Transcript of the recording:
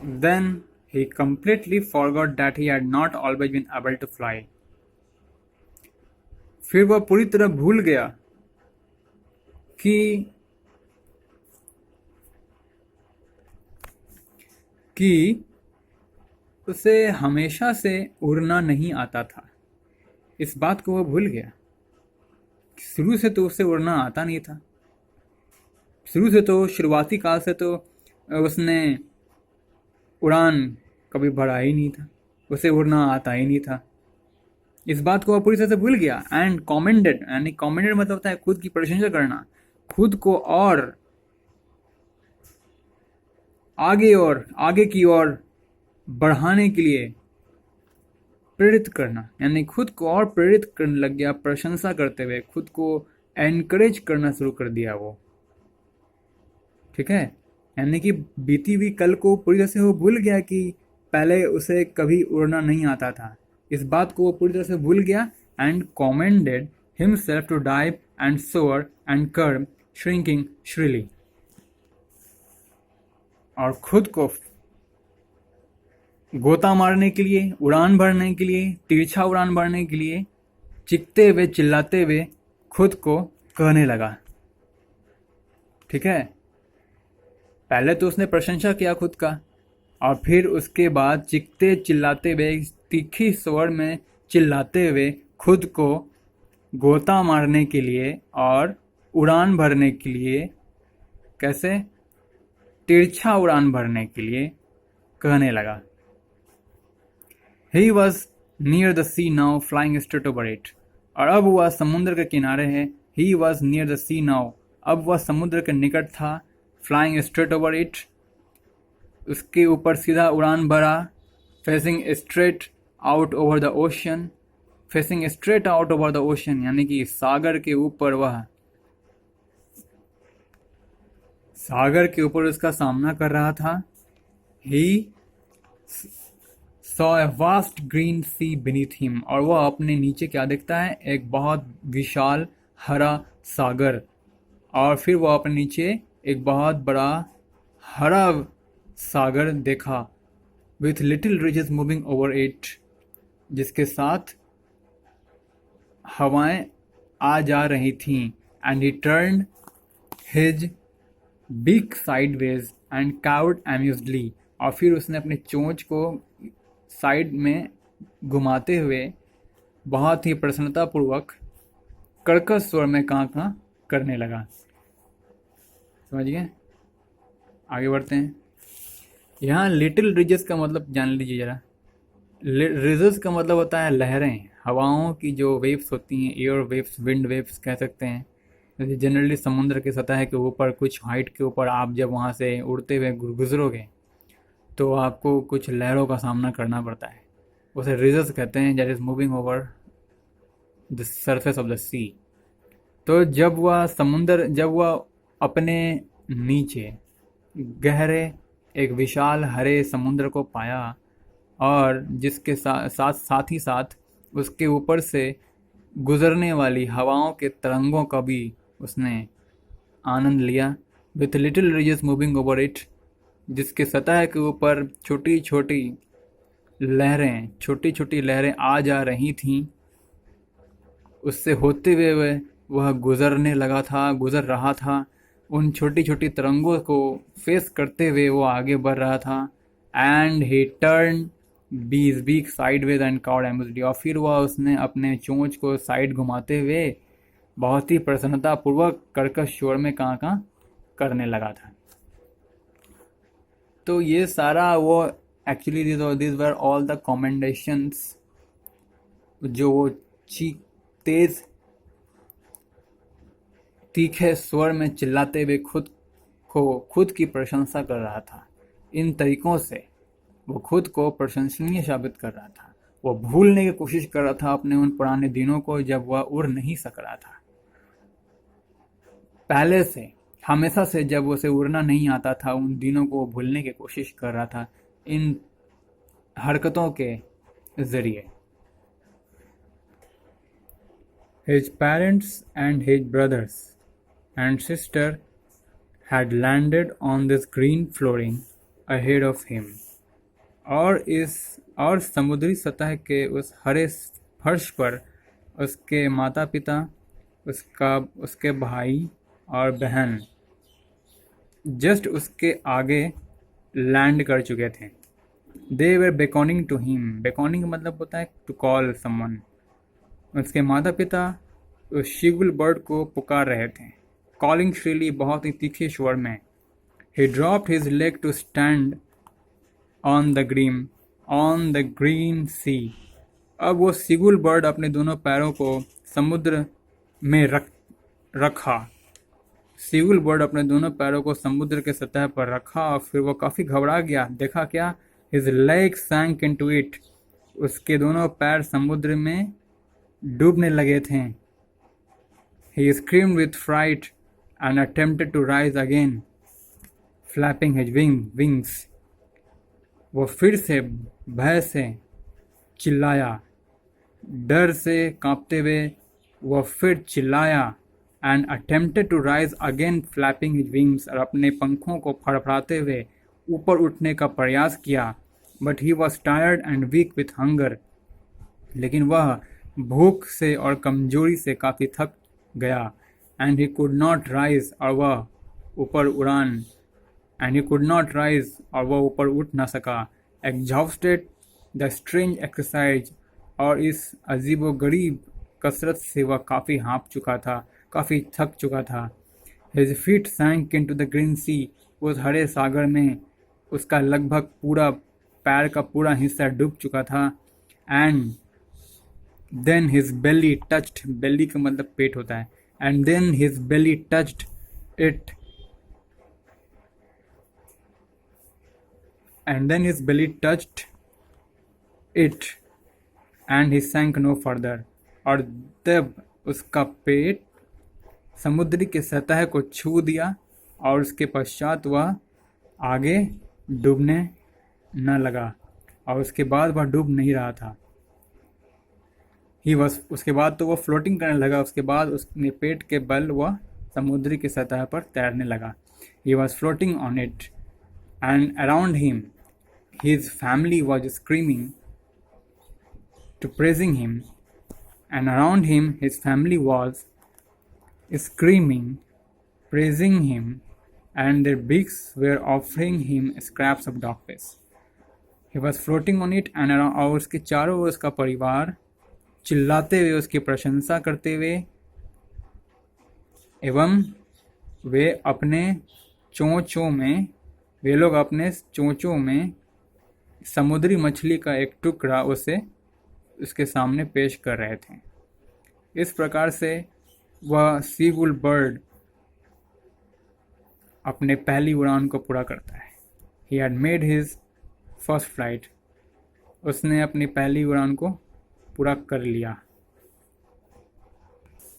Then he completely forgot that he had not always been able to fly. फिर वह पूरी तरह भूल गया कि कि उसे हमेशा से उड़ना नहीं आता था। इस बात को वह भूल गया। शुरू से तो उसे उड़ना आता नहीं था। शुरू से तो शुरुआती काल से तो उसने उड़ान कभी भरा ही नहीं था। उसे उड़ना आता ही नहीं था। इस बात को वह पूरी तरह से भूल गया। एंड कॉमेंडेड, यानी कॉमेंडेड मतलब होता है खुद की प्रशंसा करना, खुद को और आगे की ओर बढ़ाने के लिए प्रेरित करना, यानी खुद को और प्रेरित करने लग गया, प्रशंसा करते हुए खुद को एनकरेज करना शुरू कर दिया वो। ठीक है, यानी कि बीती हुई कल को पूरी तरह से वो भूल गया कि पहले उसे कभी उड़ना नहीं आता था। इस बात को वो पूरी तरह से भूल गया। And commended himself to dive and soar and curve shrinking shrilly, और खुद को गोता मारने के लिए, उड़ान भरने के लिए, तिरछा उड़ान भरने के लिए चीखते हुए चिल्लाते हुए खुद को कहने लगा। ठीक है, पहले तो उसने प्रशंसा किया खुद का, और फिर उसके बाद चीखते चिल्लाते हुए, तीखी स्वर में चिल्लाते हुए खुद को गोता मारने के लिए और उड़ान भरने के लिए, कैसे, तिरछा उड़ान भरने के लिए कहने लगा। He was near the sea now, flying straight over it. और अब वह समुद्र के किनारे है। He was near the sea now. अब वह समुद्र के निकट था। Flying straight over it. उसके ऊपर सीधा उड़ान भरा। Facing straight out over the ocean. Facing straight out over the ocean, यानी कि सागर के ऊपर वह, सागर के ऊपर उसका सामना कर रहा था। He saw a vast green sea beneath him. और वह अपने नीचे क्या देखता है, एक बहुत विशाल हरा सागर। और फिर वह अपने नीचे एक बहुत बड़ा हरा सागर देखा। with little ridges moving over it, जिसके साथ हवाएं आ जा रही थीं। and he turned his beak sideways and cawed amusedly. और फिर उसने अपने चोंच को साइड में घुमाते हुए बहुत ही प्रसन्नतापूर्वक कर्कश स्वर में कां कां करने लगा। समझ गए? आगे बढ़ते हैं। यहाँ लिटिल रिजेस का मतलब जान लीजिए जरा। रिजेस का मतलब होता है लहरें, हवाओं की जो वेव्स होती हैं, एयर वेव्स, विंड वेव्स कह सकते हैं। जैसे जनरली समुद्र की सतह के ऊपर कुछ हाइट के ऊपर आप जब वहाँ से उड़ते हुए गुजरोगे तो आपको कुछ लहरों का सामना करना पड़ता है। उसे रिजेस कहते हैं, that is moving over the surface of the sea. तो जब वह अपने नीचे गहरे एक विशाल हरे समुद्र को पाया, और जिसके साथ ही साथ उसके ऊपर से गुजरने वाली हवाओं के तरंगों का भी उसने आनंद लिया। With little ridges moving over it, जिसके सतह के ऊपर छोटी छोटी लहरें आ जा रही थीं, उससे होते हुए वह गुजर रहा था। उन छोटी छोटी तरंगों को फेस करते हुए वो आगे बढ़ रहा था। एंड ही टर्न बीज beak sideways and cowed amused, और फिर उसने अपने चोंच को साइड घुमाते हुए बहुत ही प्रसन्नतापूर्वक कर्कश स्वर में कां कां करने लगा था। तो ये सारा वो actually this were all the commendations जो वो तेज तीखे स्वर में चिल्लाते हुए खुद की प्रशंसा कर रहा था। इन तरीकों से वो खुद को प्रशंसनीय साबित कर रहा था। वो भूलने की कोशिश कर रहा था अपने उन पुराने दिनों को जब वह उड़ नहीं सक रहा था। पहले से, हमेशा से जब उसे उड़ना नहीं आता था, उन दिनों को भूलने की कोशिश कर रहा था इन हरकतों के जरिए। His parents and his brothers and sister had landed on this green flooring ahead of him. और समुद्री सतह के उस हरे फर्श पर उसके माता पिता, उसके भाई और बहन जस्ट उसके आगे लैंड कर चुके थे। दे वर बेकॉनिंग टू हिम। बेकॉनिंग मतलब होता है टू कॉल समवन। उसके माता पिता उस शीगुल बर्ड को पुकार रहे थे, कॉलिंग श्रीली, बहुत ही तीखे स्वर में। He dropped his leg to stand on the green sea. अब वो सीगुल बर्ड अपने दोनों पैरों को समुद्र में रखा। सीगुल बर्ड अपने दोनों पैरों को समुद्र के सतह पर रखा और फिर वो काफ़ी घबरा गया। देखा क्या? His leg sank into it. उसके दोनों पैर समुद्र में डूबने लगे थे। He screamed with fright and attempted to rise again, flapping his wings. वो फिर से भय से चिल्लाया, डर से कांपते हुए वो फिर चिल्लाया। And attempted to rise again, flapping his wings. और अपने पंखों को फड़फड़ाते हुए ऊपर उठने का प्रयास किया। But he was tired and weak with hunger. लेकिन वह भूख से और कमजोरी से काफ़ी थक गया। And he could not rise, और वह ऊपर उठ न सका। एग्जॉस्टेड द स्ट्रेंज एक्सरसाइज, और इस अजीबोगरीब कसरत से वह काफ़ी हाँफ चुका था, काफ़ी थक चुका था। His feet sank into the green sea. उस हरे सागर में उसका लगभग पूरा पैर का पूरा हिस्सा डूब चुका था। And then his belly touched, belly का मतलब पेट होता है। And then his belly touched it, and he sank no further. और तब उसका पेट समुद्र की सतह को छू दिया और उसके पश्चात वह आगे डूबने न लगा, और उसके बाद वह डूब नहीं रहा था। उसके बाद तो वह फ्लोटिंग करने लगा। उसके बाद उसने पेट के बल वह समुद्र की सतह पर तैरने लगा। He was floating on it, and around him his family was screaming to praising him, and around him his family was screaming, praising him, and their beaks were offering him scraps of dogfish. He was floating on it, and around, और उसके चारों ओर उसका परिवार चिल्लाते हुए उसकी प्रशंसा करते हुए, एवं वे लोग अपने चोंचों में समुद्री मछली का एक टुकड़ा उसके सामने पेश कर रहे थे। इस प्रकार से वह सीगुल बर्ड अपने पहली उड़ान को पूरा करता है। He had made his first flight. उसने अपनी पहली उड़ान को पूरा कर लिया।